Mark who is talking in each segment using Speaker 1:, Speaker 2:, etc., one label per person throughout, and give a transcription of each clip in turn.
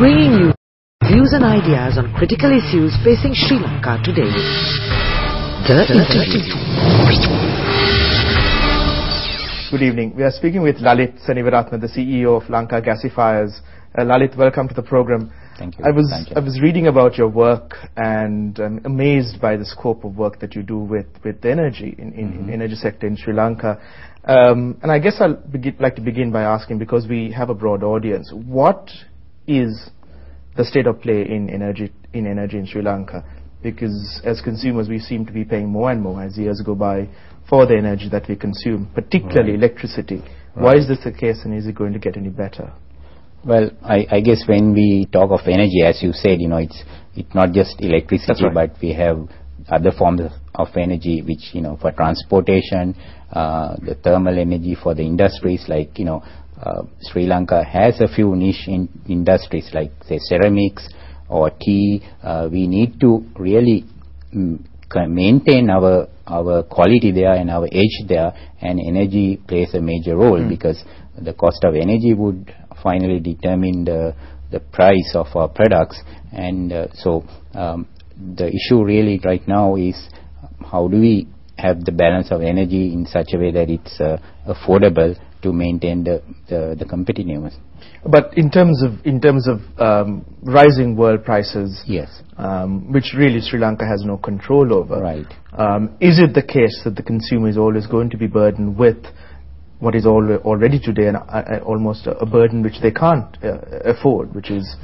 Speaker 1: bringing you views and ideas on critical issues facing Sri Lanka today. The Interview.
Speaker 2: Good evening. We are speaking with Lalith Seneviratne, the CEO of Lanka Gasifiers. Lalith, welcome to the program.
Speaker 3: Thank you.
Speaker 2: I was reading about your work and I'm amazed by the scope of work that you do with energy in energy sector in Sri Lanka. And I guess I'll like to begin by asking, because we have a broad audience, what is the state of play in energy in Sri Lanka? Because as consumers we seem to be paying more and more as years go by for the energy that we consume, particularly electricity. Why is this the case, and is it going to get any better?
Speaker 3: Well, I guess when we talk of energy, as you said, it's not just electricity, but we have other forms of energy, which, for transportation, the thermal energy for the industries, like, Sri Lanka has a few niche industries like, say, ceramics or tea. We need to really maintain our quality there and our edge there, and energy plays a major role because the cost of energy would finally determine the price of our products. And so the issue really right now is how do we have the balance of energy in such a way that it's affordable to maintain the competitiveness.
Speaker 2: But in terms of rising world prices,
Speaker 3: yes,
Speaker 2: which really Sri Lanka has no control over,
Speaker 3: right?
Speaker 2: Is it the case that the consumer is always going to be burdened with what is already today almost a burden which they can't afford, which is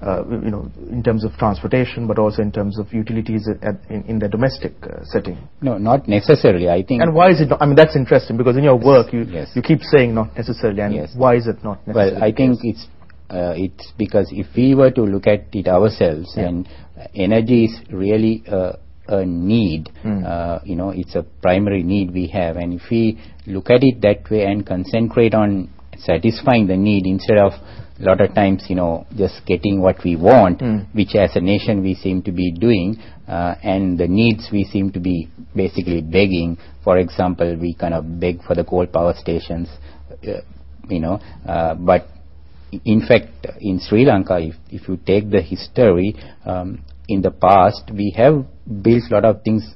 Speaker 2: in terms of transportation, but also in terms of utilities in the domestic setting?
Speaker 3: No, not necessarily, I think.
Speaker 2: And why is it not? I mean, that's interesting, because in your work you keep saying not necessarily, and why is it not necessarily?
Speaker 3: Well, I think it's because if we were to look at it ourselves, and energy is really a need, it's a primary need we have, and if we look at it that way and concentrate on satisfying the need instead of a lot of times just getting what we want, which as a nation we seem to be doing, and the needs we seem to be basically begging. For example, we kind of beg for the coal power stations, but in fact in Sri Lanka, if you take the history, in the past we have built a lot of things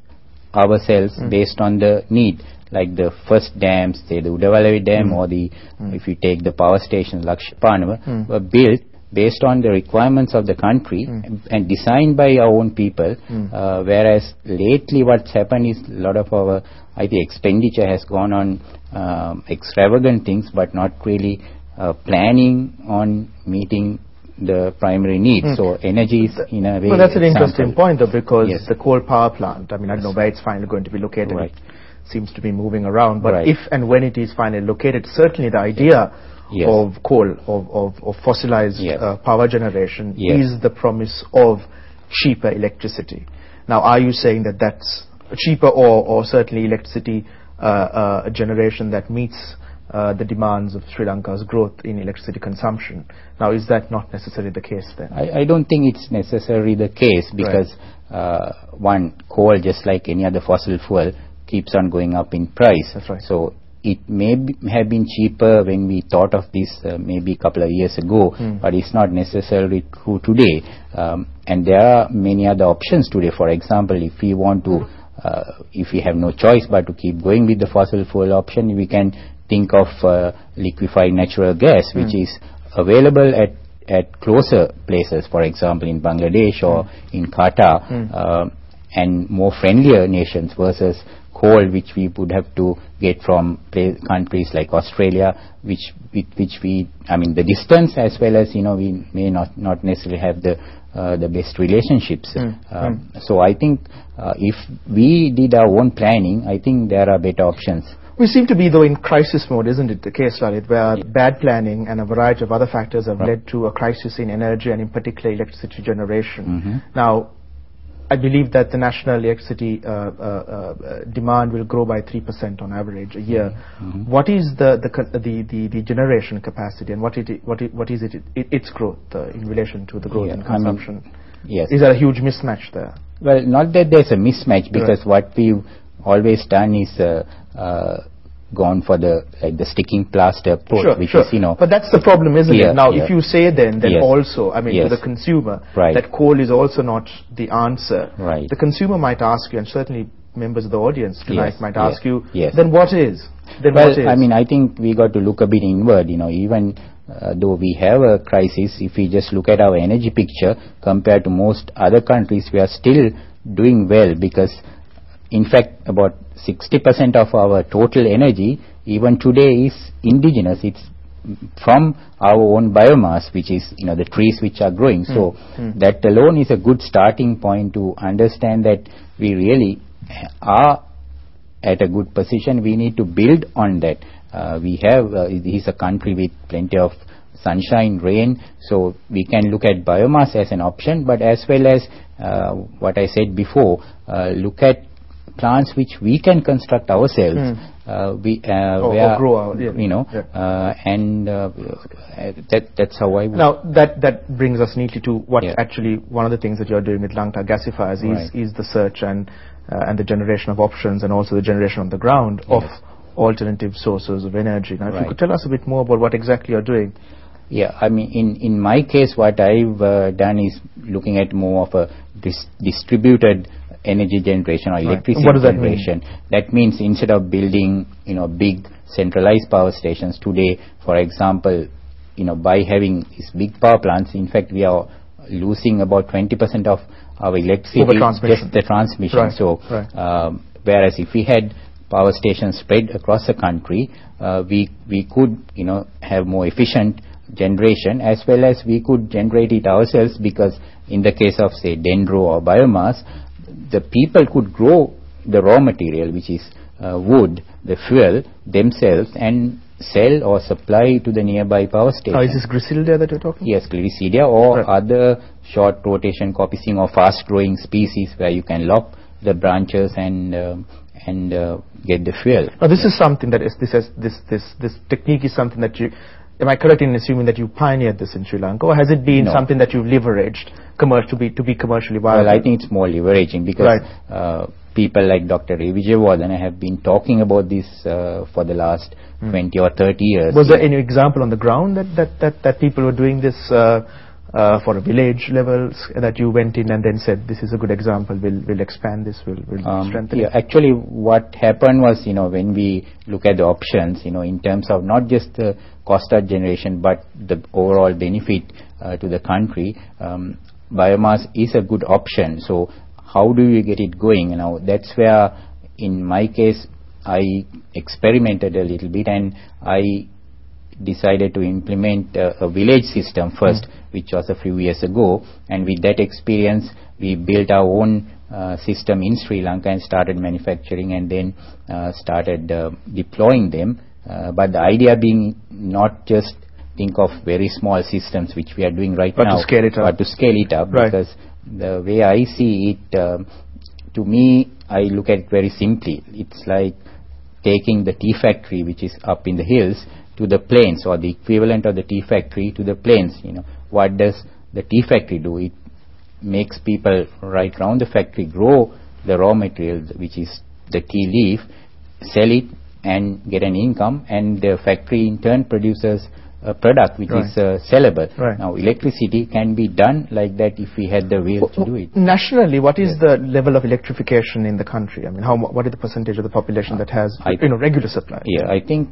Speaker 3: ourselves based on the need, like the first dams, say the Udavalavi Dam, or if you take the power station Lakshapana, were built based on the requirements of the country and designed by our own people, whereas lately what's happened is a lot of our expenditure has gone on extravagant things, but not really planning on meeting the primary needs. So energy is in a way.
Speaker 2: Well, that's an interesting point, though, because the coal power plant, I mean, I don't know where it's finally going to be located. It seems to be moving around, but if and when it is finally located, certainly the idea of coal, of fossilized power generation is the promise of cheaper electricity. Now, are you saying that that's cheaper, or certainly electricity a generation that meets the demands of Sri Lanka's growth in electricity consumption? Now, is that not necessarily the case then?
Speaker 3: I don't think it's necessarily the case, because one, coal, just like any other fossil fuel, keeps on going up in price.
Speaker 2: That's right.
Speaker 3: So it may have been cheaper when we thought of this maybe a couple of years ago, but it's not necessarily true today. And there are many other options today. For example, if we want to, if we have no choice but to keep going with the fossil fuel option, we can think of liquefied natural gas, which is available at closer places, for example in Bangladesh or in Qatar, and more friendlier nations, versus coal, which we would have to get from countries like Australia, which we, I mean, the distance as well as we may not necessarily have the best relationships. So I think if we did our own planning, I think there are better options.
Speaker 2: We seem to be, though, in crisis mode, isn't it, the case, Lalith, where bad planning and a variety of other factors have led to a crisis in energy, and in particular electricity generation. Now, I believe that the national electricity demand will grow by 3% on average a year. What is the generation capacity, and what is its growth in relation to the growth in consumption? Is there a huge mismatch there?
Speaker 3: Well, not that there's a mismatch, because what we've always done is go gone for the sticking plaster approach, which is,
Speaker 2: But that's the problem, isn't it? Now, if you say then also, I mean, to the consumer,
Speaker 3: right,
Speaker 2: that coal is also not the answer.
Speaker 3: Right.
Speaker 2: The consumer might ask you, and certainly members of the audience tonight might ask you,
Speaker 3: yes,
Speaker 2: then what is? Then
Speaker 3: well,
Speaker 2: what is?
Speaker 3: I mean, I think we got to look a bit inward, even though we have a crisis, if we just look at our energy picture compared to most other countries, we are still doing well, because in fact about 60% of our total energy even today is indigenous. It's from our own biomass, which is the trees which are growing. So that alone is a good starting point to understand that we really are at a good position. We need to build on that. We have this is a country with plenty of sunshine, rain, so we can look at biomass as an option, but as well as what I said before, look at plants which we can construct ourselves.
Speaker 2: Grow out,
Speaker 3: and that's how I would.
Speaker 2: Now that brings us neatly to what actually one of the things that you're doing with Lanka Gasifiers is the search and the generation of options, and also the generation on the ground of alternative sources of energy. Now, if you could tell us a bit more about what exactly you're doing.
Speaker 3: Yeah, I mean, in my case, what I've done is looking at more of a distributed energy generation or electricity generation. That means instead of building, big centralized power stations today, for example, by having these big power plants, in fact, we are losing about 20% of our electricity, just the transmission. So, whereas if we had power stations spread across the country, we could, have more efficient generation, as well as we could generate it ourselves, because in the case of, say, dendro or biomass, the people could grow the raw material, which is wood, the fuel, themselves, and sell or supply to the nearby power station.
Speaker 2: Is this Grisidia that you're talking?
Speaker 3: Yes, Grisidia or other short rotation coppicing or fast growing species where you can lop the branches and get the fuel.
Speaker 2: Now, this is something that this technique is something that you. Am I correct in assuming that you pioneered this in Sri Lanka, or has it been something that you've leveraged to be commercially viable?
Speaker 3: Well, I think it's more leveraging, because people like Dr. Vijayawardena have been talking about this for the last 20 or 30 years.
Speaker 2: Was there any example on the ground that people were doing this for a village level, that you went in and then said, this is a good example, we'll expand this, we'll strengthen it?
Speaker 3: Actually, what happened was, when we look at the options, in terms of not just the cost of generation, but the overall benefit to the country, biomass is a good option. So how do we get it going? Now, that's where, in my case, I experimented a little bit, and I decided to implement a village system first, which was a few years ago, and with that experience we built our own system in Sri Lanka and started manufacturing, and then started deploying them, but the idea being not just think of very small systems which we are doing right now,
Speaker 2: to scale it up.
Speaker 3: But to scale it up, because the way I see it, to me, I look at it very simply. It's like taking the tea factory, which is up in the hills, to the plains, or the equivalent of the tea factory to the plains. What does the tea factory do? It makes people right around the factory grow the raw material, which is the tea leaf, sell it and get an income, and the factory in turn produces a product which is sellable. Now, electricity can be done like that if we had the will to do it.
Speaker 2: Nationally, what is the level of electrification in the country? I mean, what is the percentage of the population that has regular supply?
Speaker 3: Yeah, I think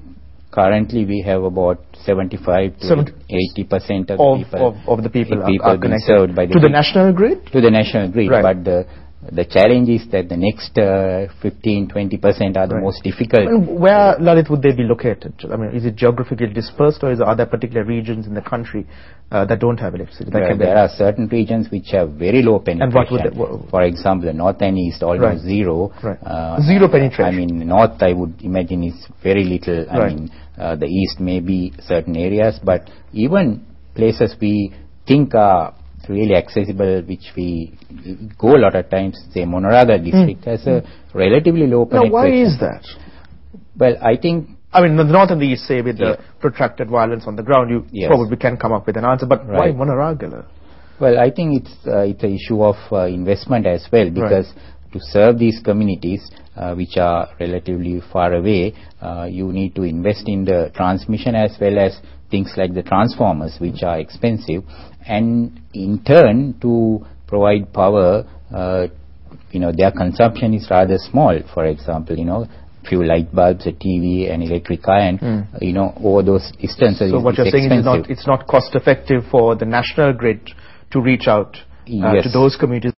Speaker 3: currently we have about 75 to 80%
Speaker 2: of the people are connected
Speaker 3: served by
Speaker 2: the national grid.
Speaker 3: To the national grid, but the challenge is that the next 15-20% are the most difficult.
Speaker 2: And where, Lalith, would they be located? I mean, is it geographically dispersed, or are there particular regions in the country that don't have electricity?
Speaker 3: There are certain regions which have very low penetration.
Speaker 2: And what would
Speaker 3: for example, the north and east, almost zero.
Speaker 2: Zero penetration.
Speaker 3: I mean, north, I would imagine, is very little. I mean, the east may be certain areas, but even places we think are really accessible, which we go a lot of times, say Monaraga district has a relatively low penetration.
Speaker 2: Now, why is that?
Speaker 3: Well, I think,
Speaker 2: the north and the east, say, with the protracted violence on the ground, you probably can come up with an answer, but why Monaraga?
Speaker 3: Well, I think it's an issue of investment as well, because to serve these communities which are relatively far away, you need to invest in the transmission as well as things like the transformers, which are expensive, and in turn to provide power, their consumption is rather small. For example, few light bulbs, a TV, an electric iron, over those distances.
Speaker 2: So what you're saying is it's not cost effective for the national grid to reach out to those communities.